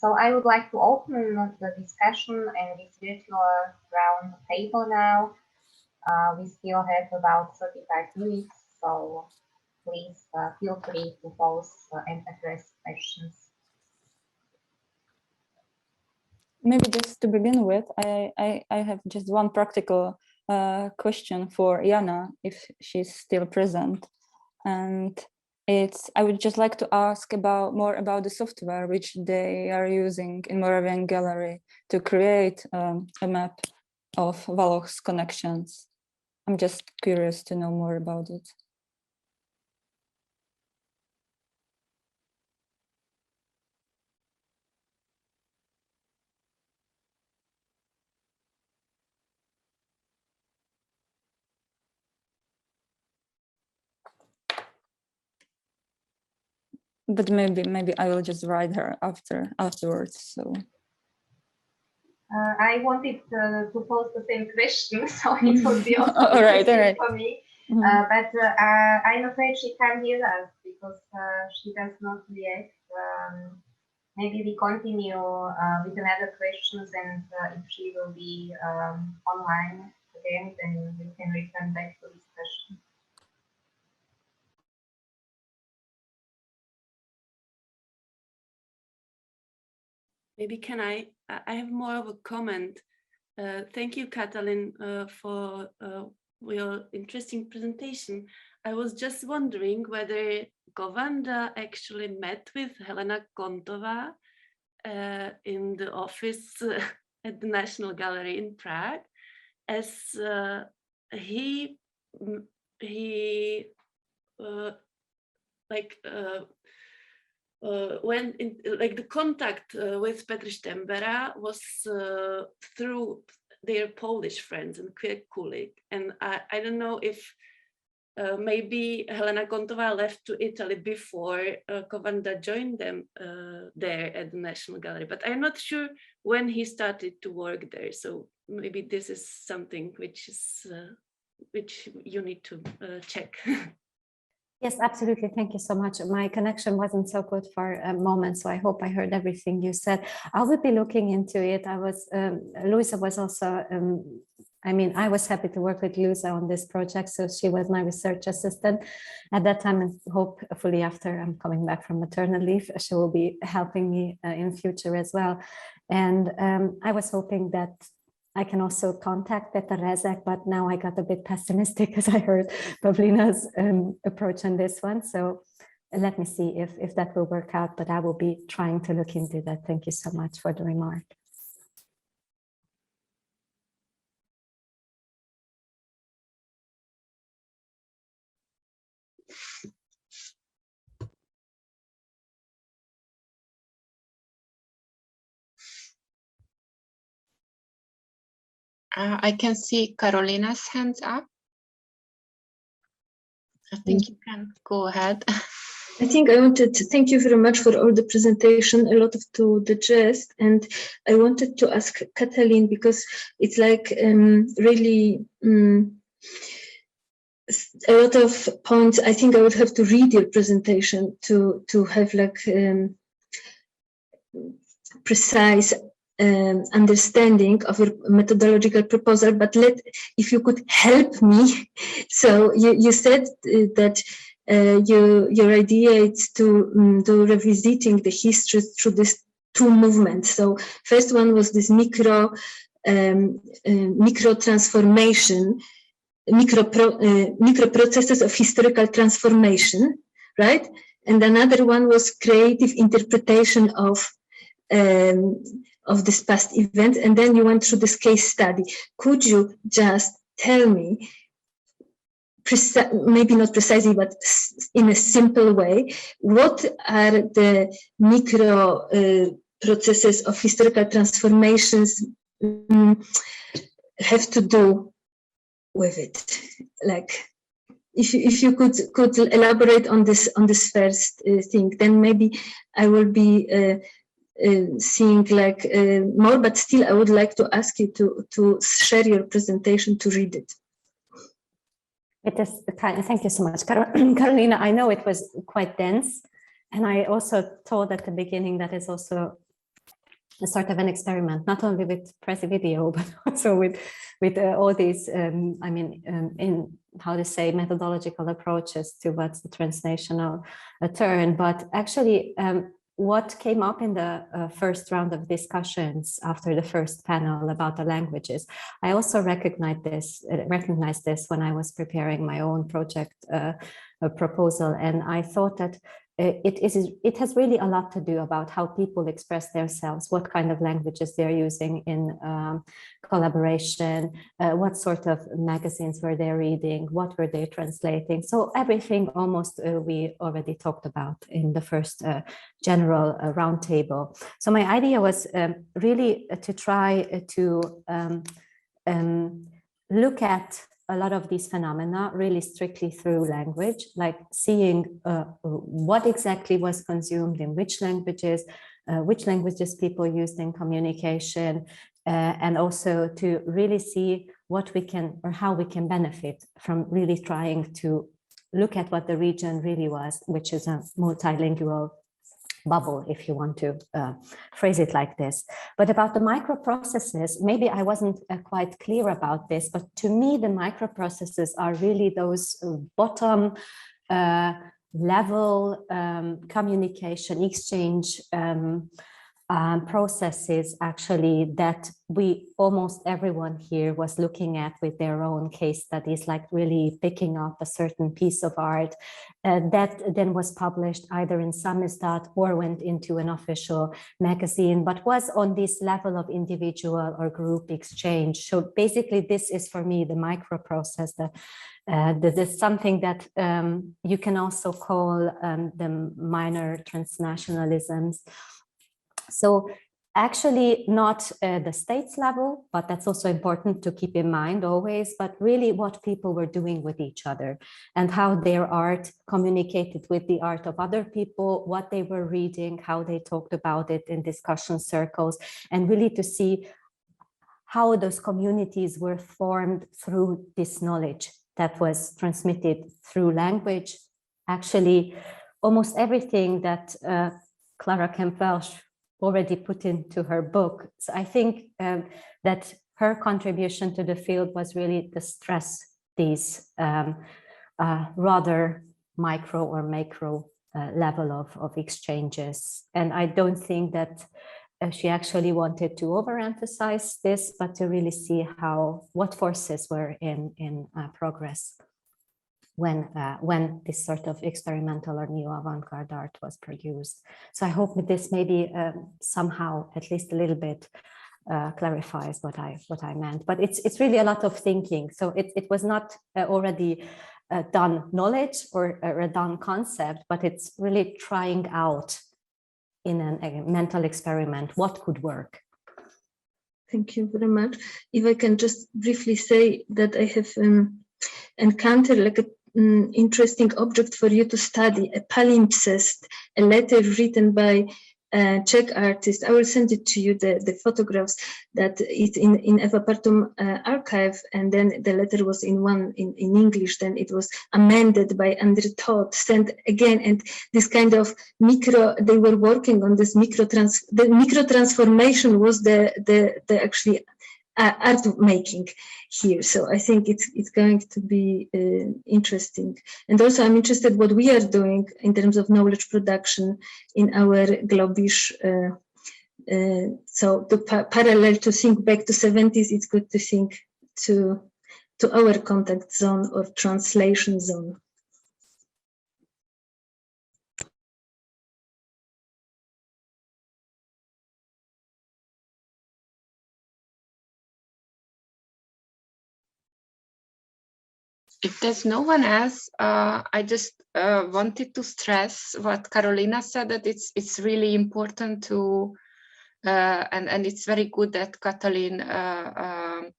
So I would like to open the discussion and this virtual round table now. We still have about 35 minutes, so please feel free to pose and address questions. Maybe just to begin with, I have just one practical question for Jana, if she's still present. And I would just like to ask more about the software which they are using in Moravian Gallery to create a map of Wałoch's connections. I'm just curious to know more about it. But maybe I will just write her afterwards. So I wanted to pose the same question, so it would be also all right. for me. But I'm afraid she can't hear us because she does not react. Maybe we continue with another questions, and if she will be online again, then we can return back to this question. Maybe can I have more of a comment. Thank you, Katalin, for your interesting presentation. I was just wondering whether Govanda actually met with Helena Kontova in the office at the National Gallery in Prague, as he when the contact with Petr Stembera was through their Polish friends and queer colleague, and I don't know if maybe Helena Kontova left to Italy before Govanda joined them there at the National Gallery, but I'm not sure when he started to work there. So maybe this is something which you need to check. Yes, absolutely. Thank you so much. My connection wasn't so good for a moment, so I hope I heard everything you said. I will be looking into it. Luisa was also, I was happy to work with Luisa on this project, so she was my research assistant at that time, and hopefully after I'm coming back from maternal leave, she will be helping me in future as well. And I was hoping that I can also contact Petr Rezek, but now I got a bit pessimistic as I heard Pavlina's approach on this one. So let me see if that will work out, but I will be trying to look into that. Thank you so much for the remark. I can see Carolina's hands up. I think you can go ahead. I think I wanted to thank you very much for all the presentation, a lot to digest, and I wanted to ask Katalin, because it's like really a lot of points. I think I would have to read your presentation to have like precise understanding of your methodological proposal, but if you could help me. So you said that your idea is to do revisiting the history through these two movements. So first one was this micro transformation, micro processes of historical transformation, right? And another one was creative interpretation of this past event, and then you went through this case study. Could you just tell me, maybe not precisely, but in a simple way, what are the micro processes of historical transformations have to do with it? Like, if you could elaborate on this first thing, then maybe I will be seeing like more, but still I would like to ask you to share your presentation, to read it. It is kind. Thank you so much, Carolina. I know it was quite dense, and I also told at the beginning that is also a sort of an experiment, not only with Prezi Video, but also with all these, in how to say, methodological approaches towards the transnational turn. But actually, what came up in the first round of discussions after the first panel about the languages, I also recognized this when I was preparing my own project proposal, and I thought that it has really a lot to do about how people express themselves, what kind of languages they're using in collaboration, what sort of magazines were they reading, what were they translating. So everything almost we already talked about in the first general roundtable. So my idea was really to try to look at a lot of these phenomena really strictly through language, like seeing what exactly was consumed in which languages people used in communication, and also to really see what we can or how we can benefit from really trying to look at what the region really was, which is a multilingual bubble, if you want to phrase it like this. But about the microprocesses, maybe I wasn't quite clear about this, but to me, the microprocesses are really those bottom level communication, exchange processes actually that almost everyone here was looking at with their own case studies, like really picking up a certain piece of art that then was published either in samizdat or went into an official magazine, but was on this level of individual or group exchange. So basically this is for me the microprocess, there's something that you can also call the minor transnationalisms. So actually not the states level, but that's also important to keep in mind always, but really what people were doing with each other and how their art communicated with the art of other people, what they were reading, how they talked about it in discussion circles, and really to see how those communities were formed through this knowledge that was transmitted through language. Actually, almost everything that Clara Kemp-Welch already put into her book. So I think that her contribution to the field was really to stress these rather micro or macro level of exchanges. And I don't think that she actually wanted to overemphasize this, but to really see what forces were in progress when this sort of experimental or neo-avant-garde art was produced. So I hope that this maybe somehow at least a little bit clarifies what I meant. But it's really a lot of thinking. So it was not already done knowledge or a done concept, but it's really trying out in a mental experiment what could work. Thank you very much. If I can just briefly say that I have encountered like a interesting object for you to study, a palimpsest, a letter written by a Czech artist. I will send it to you, the photographs that it's in Eva Partum archive, and then the letter was in English, then it was amended by Andre Todd, sent again, and this kind of they were working on this the micro transformation was the actually art making here. So I think it's going to be interesting. And also I'm interested what we are doing in terms of knowledge production in our Globish. So to parallel to think back to 70s, it's good to think to our contact zone or translation zone. If there's no one else, I just wanted to stress what Carolina said, that it's really important to, and it's very good that Katalin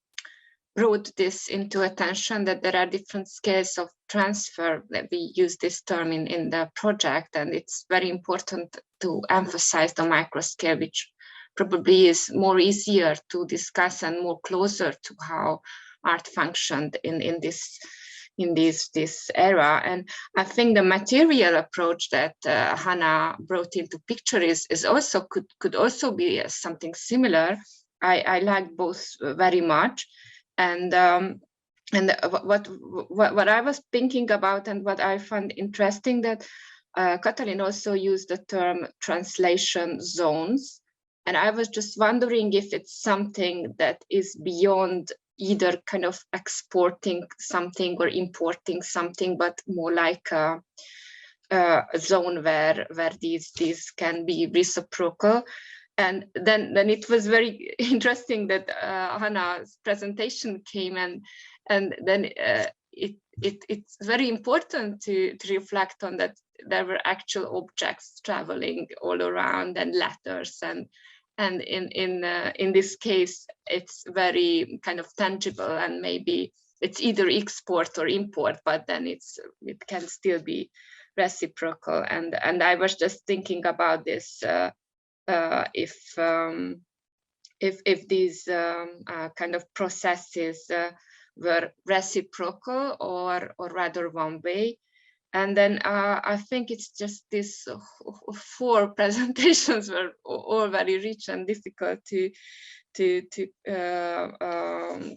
brought this into attention, that there are different scales of transfer, that we use this term in the project, and it's very important to emphasize the micro scale, which probably is more easier to discuss and more closer to how art functioned in this in this era. And I think the material approach that Hannah brought into picture is also could also be something similar. I like both very much, and what I was thinking about and what I found interesting that Katalin also used the term translation zones, and I was just wondering if it's something that is beyond either kind of exporting something or importing something, but more like a zone where these can be reciprocal. And then it was very interesting that Hannah's presentation came, and then it's very important to reflect on that there were actual objects traveling all around and letters, and in this case it's very kind of tangible, and maybe it's either export or import, but then it can still be reciprocal. And I was just thinking about this. If these kind of processes were reciprocal or rather one way. And then I think it's just these 4 presentations were all very rich and difficult to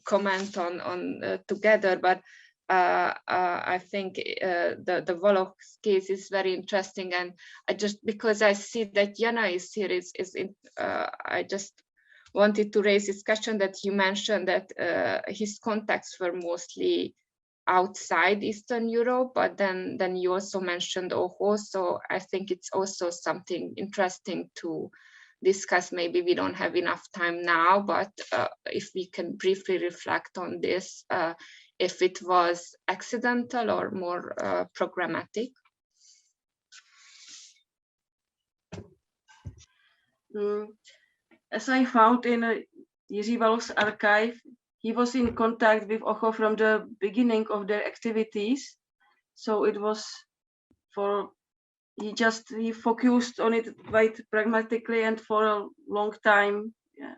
comment on together, but I think the Woloch case is very interesting, and because I see that Jana is here, I just wanted to raise this question that you mentioned that his contacts were mostly outside Eastern Europe, but then you also mentioned OHO, so I think it's also something interesting to discuss. Maybe we don't have enough time now, but if we can briefly reflect on this, if it was accidental or more programmatic. As I found in Jiří Waloch's archive, he was in contact with OHO from the beginning of their activities. So it was he focused on it quite pragmatically and for a long time. Yeah.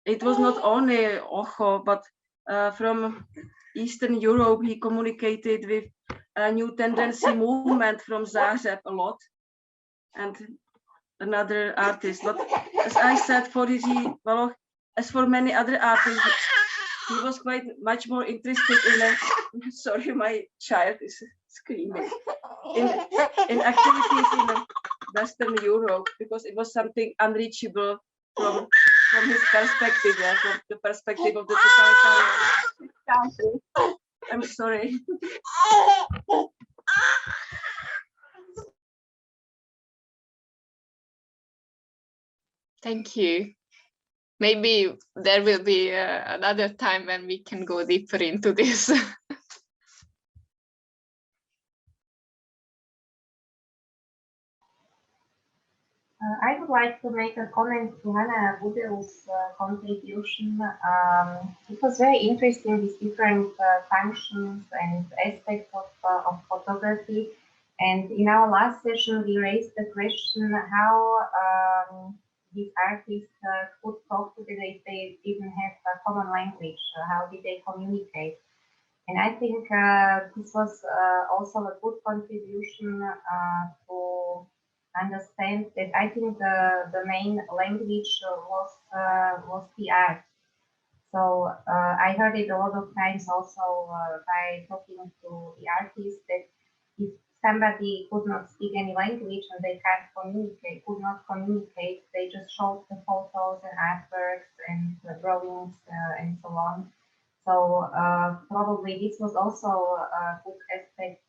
It was not only OHO, but from Eastern Europe, he communicated with a New Tendency movement from Zagreb a lot, and another artist. But as I said, for Jiří Waloch, as for many other artists, he was quite much more interested in sorry, my child is screaming, in activities in Western Europe, because it was something unreachable from his perspective, yeah, from the perspective of the totalitarian country. I'm sorry. Thank you. Maybe there will be another time when we can go deeper into this. I would like to make a comment to Hannah Budel's contribution. It was very interesting, these different functions and aspects of photography. And in our last session, we raised the question how these artists could talk together if they didn't have a common language. How did they communicate? And I think this was also a good contribution to understand that I think the main language was the art. So I heard it a lot of times also by talking to the artists that if somebody could not speak any language and they could not communicate, they just showed the photos and artworks and the drawings and so on. So probably this was also a good aspect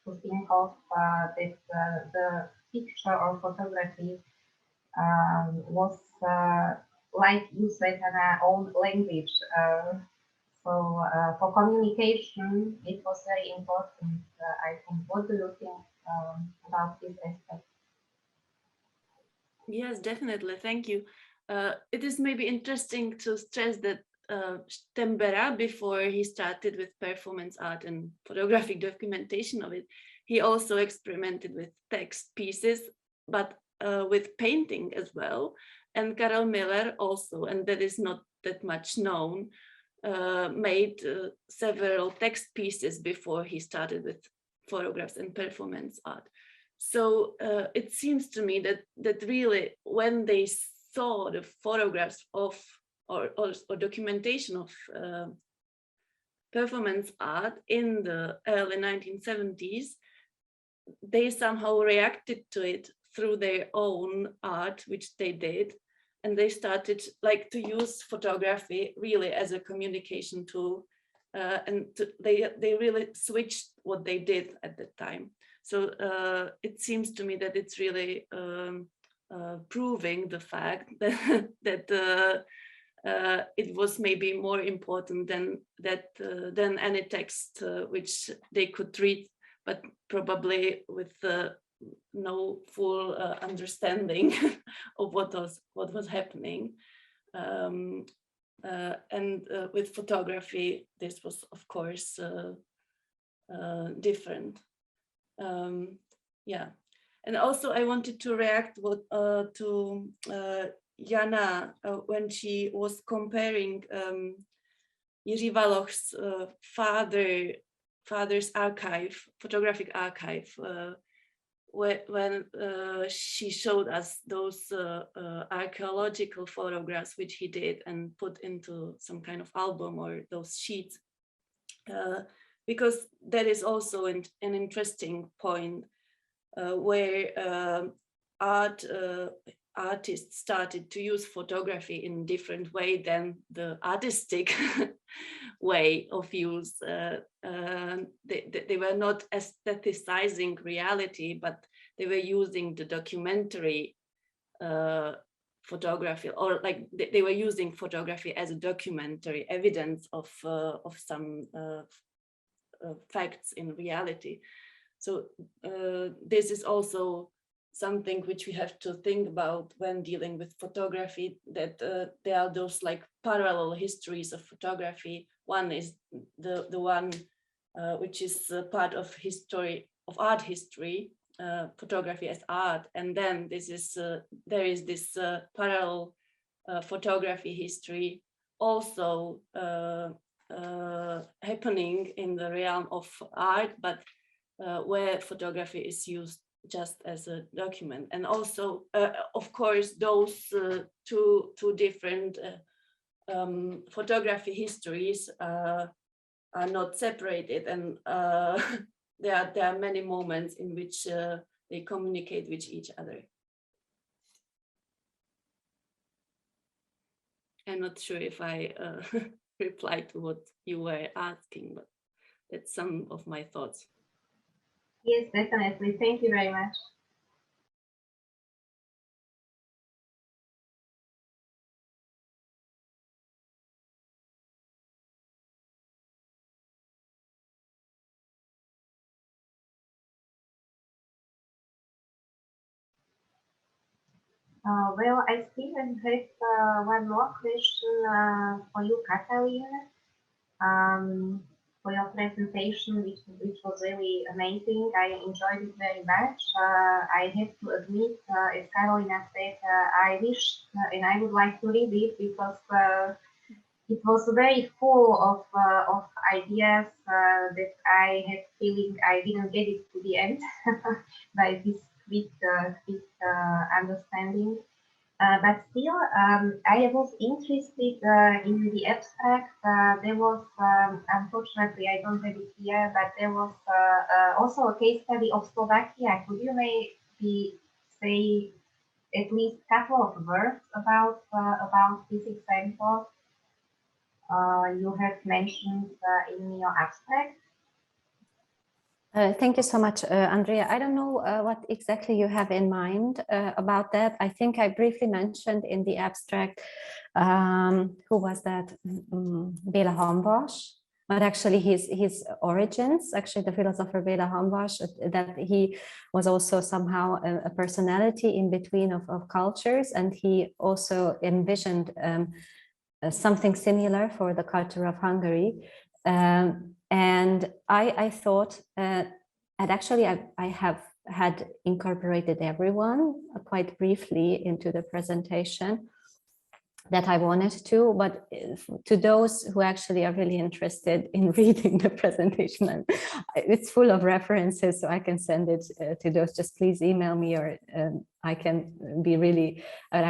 to think of, that the picture or photography was, like you said, in our own language. So for communication, it was very important, I think. What do you think about this aspect? Yes, definitely. Thank you. It is maybe interesting to stress that Stembera, before he started with performance art and photographic documentation of it, he also experimented with text pieces, but with painting as well. And Karel Miller also, and that is not that much known. made several text pieces before he started with photographs and performance art. So it seems to me that really when they saw the photographs of or documentation of performance art in the early 1970s, they somehow reacted to it through their own art, which they did. And they started to use photography really as a communication tool. They really switched what they did at the time. So it seems to me that it's really proving the fact that it was maybe more important than any text which they could read, but probably with no full understanding of what was happening. And with photography, this was of course different. Yeah, and also I wanted to react to Jana when she was comparing Jiří Valoch's father's archive, photographic archive, when she showed us those archaeological photographs which he did and put into some kind of album or those sheets, because that is also an interesting point where artists started to use photography in a different way than the artistic way of use. They were not aestheticizing reality, but they were using the documentary photography, or they were using photography as a documentary evidence of some facts in reality. So this is also something which we have to think about when dealing with photography, that there are those parallel histories of photography. One is the one which is part of history, of art history, photography as art, and then there is this parallel photography history also happening in the realm of art, but where photography is used just as a document. And also, of course, those two different photography histories are not separated, and there are many moments in which they communicate with each other. I'm not sure if I replied to what you were asking, but that's some of my thoughts. Yes, definitely. Thank you very much. Well, I still have one more question for you, Katalin. For your presentation, which was really amazing. I enjoyed it very much. I have to admit, as Carolina said, I wished and I would like to read it because it was very full of ideas that I had feeling I didn't get it to the end by this quick understanding. But still, I was interested in the abstract. There was, unfortunately, I don't have it here, but there was also a case study of Slovakia. Could you maybe say at least a couple of words about this example you have mentioned in your abstract? Thank you so much, Andrea. I don't know what exactly you have in mind about that. I think I briefly mentioned in the abstract, who was that? Béla Hamvas, but actually his origins, actually the philosopher Béla Hamvas, that he was also somehow a personality in between of cultures, and he also envisioned something similar for the culture of Hungary. And I thought, and actually I have had incorporated everyone quite briefly into the presentation, that I wanted to, but to those who actually are really interested in reading the presentation, it's full of references, so I can send it to those. Just please email me, or I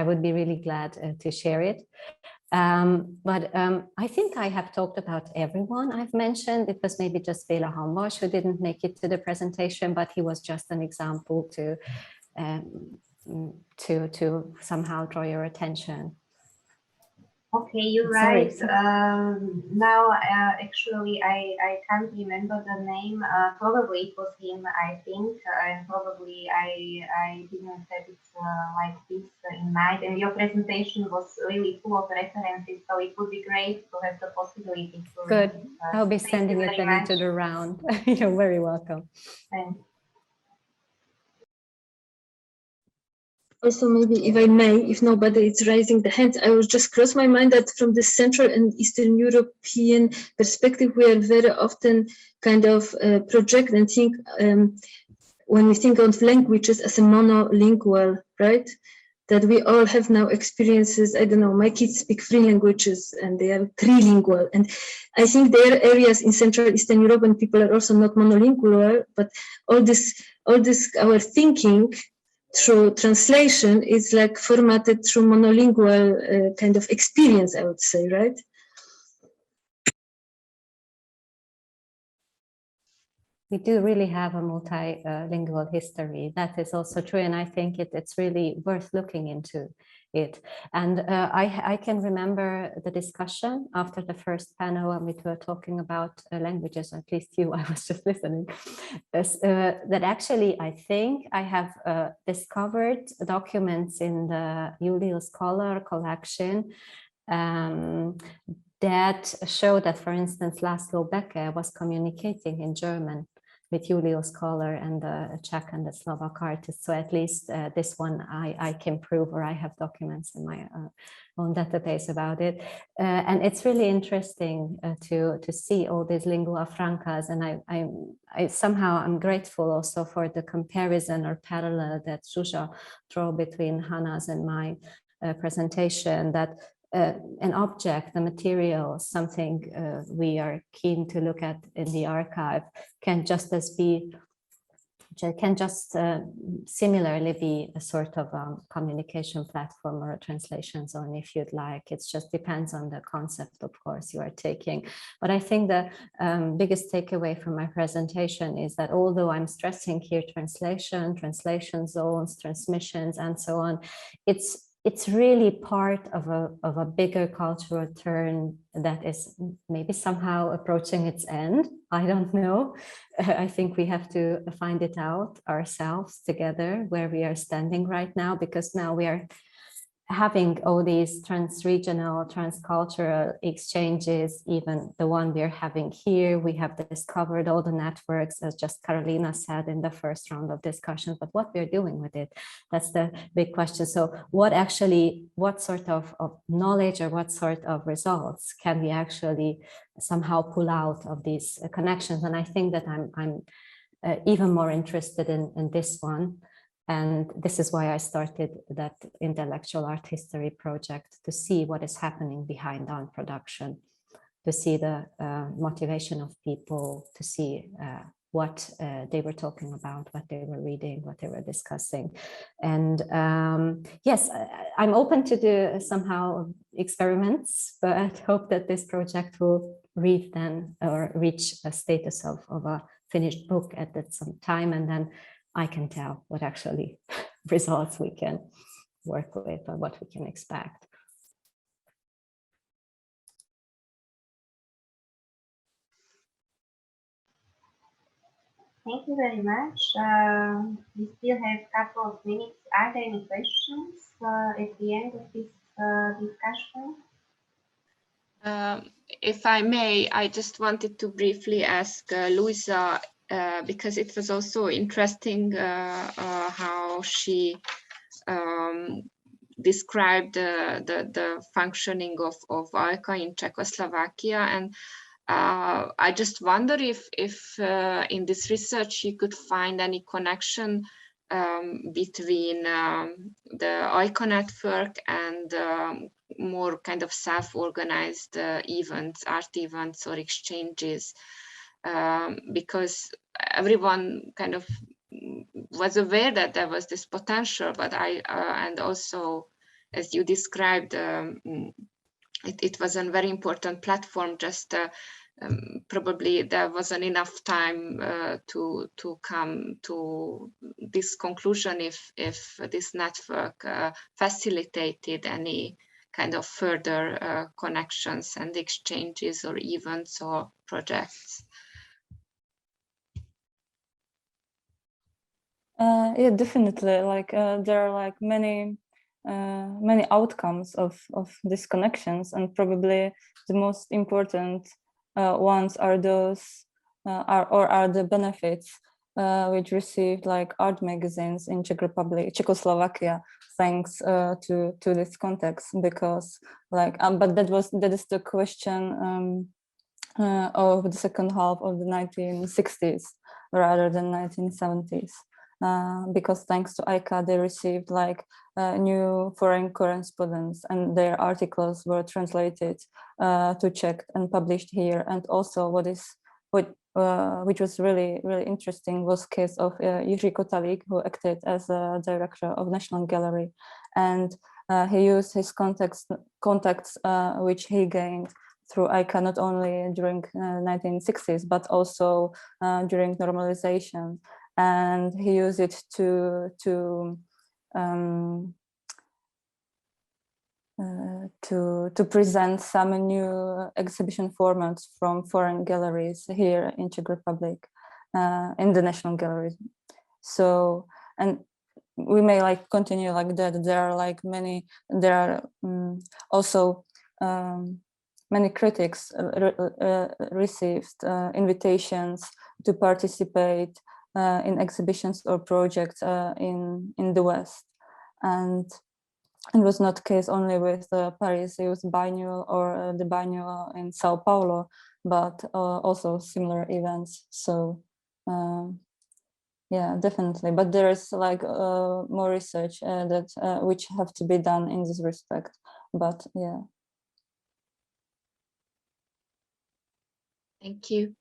would be really glad to share it. I think I have talked about everyone I've mentioned. It was maybe just Béla Hamvas who didn't make it to the presentation, but he was just an example to somehow draw your attention. Okay, you're Sorry. right. Now, actually, I can't remember the name. Probably it was him, I think, and probably I didn't have it like this in mind. And your presentation was really full of references, so it would be great to have the possibility to. Good. I'll be sending it then into the round. You're very welcome. Thanks. Also, maybe if I may, if nobody is raising the hands, I will just cross my mind that from the Central and Eastern European perspective, we are very often kind of project and think when we think of languages as a monolingual, right? That we all have now experiences. I don't know, my kids speak 3 languages and they are trilingual. And I think there are areas in Central Eastern Europe and people are also not monolingual, but all this our thinking through translation is like formatted through monolingual kind of experience, I would say, right? We do really have a multilingual history. That is also true, and I think it's really worth looking into it. And I can remember the discussion after the first panel when we were talking about languages, at least you, I was just listening, that actually I think I have discovered documents in the Julius Scholar collection that show that, for instance, Laszlo Becker was communicating in German with Julius Scholar and the Czech and the Slovak artists. So at least this one I can prove, or I have documents in my own database about it. And it's really interesting to see all these lingua francas. And I somehow I'm grateful also for the comparison or parallel that Zsuzsa drew between Hannah's and my presentation, that an object, a material, something we are keen to look at in the archive can just similarly be a sort of communication platform or a translation zone, if you'd like. It just depends on the concept, of course, you are taking. But I think the biggest takeaway from my presentation is that although I'm stressing here translation zones, transmissions, and so on, it's really part of a bigger cultural turn that is maybe somehow approaching its end. I don't know. I think we have to find it out ourselves together where we are standing right now, because now we are having all these transregional, transcultural exchanges, even the one we're having here. We have discovered all the networks, as just Carolina said in the first round of discussions, but what we're doing with it, that's the big question. So what sort of knowledge or what sort of results can we actually somehow pull out of these connections? And I think that I'm even more interested in this one. And this is why I started that intellectual art history project, to see what is happening behind art production, to see the motivation of people, to see what they were talking about, what they were reading, what they were discussing. And yes, I'm open to do somehow experiments, but I hope that this project will reach a status of a finished book at some time, and then I can tell what actually results we can work with or what we can expect. Thank you very much. We still have a couple of minutes. Are there any questions at the end of this discussion? If I may, I just wanted to briefly ask Luisa, because it was also interesting how she described the functioning of ALKA in Czechoslovakia, and I just wonder if in this research you could find any connection between the ALKA network and more kind of self-organized events, art events or exchanges, because everyone kind of was aware that there was this potential, but and also, as you described, it was a very important platform. Just probably there wasn't enough time to come to this conclusion if this network facilitated any kind of further connections and exchanges or events or projects. Yeah, definitely. Like there are like many outcomes of these connections, and probably the most important ones are those are the benefits which received like art magazines in Czech Republic, Czechoslovakia, thanks to this context, because like but that is the question of the second half of the 1960s rather than 1970s. Because thanks to ICA, they received like new foreign correspondents, and their articles were translated to Czech and published here. And also, which was really interesting was case of Jiří Kotalík, who acted as a director of National Gallery, and he used his contacts which he gained through ICA not only during 1960s but also during normalization. And he used it to present some new exhibition formats from foreign galleries here in Czech Republic, in the National Gallery. So, and we may like continue like that. There are like many. There are also many critics received invitations to participate in exhibitions or projects in the West, and it was not the case only with the Paris Youth Biennial or the Biennial in Sao Paulo, but also similar events. So yeah, definitely. But there is like more research that which have to be done in this respect. But yeah. Thank you.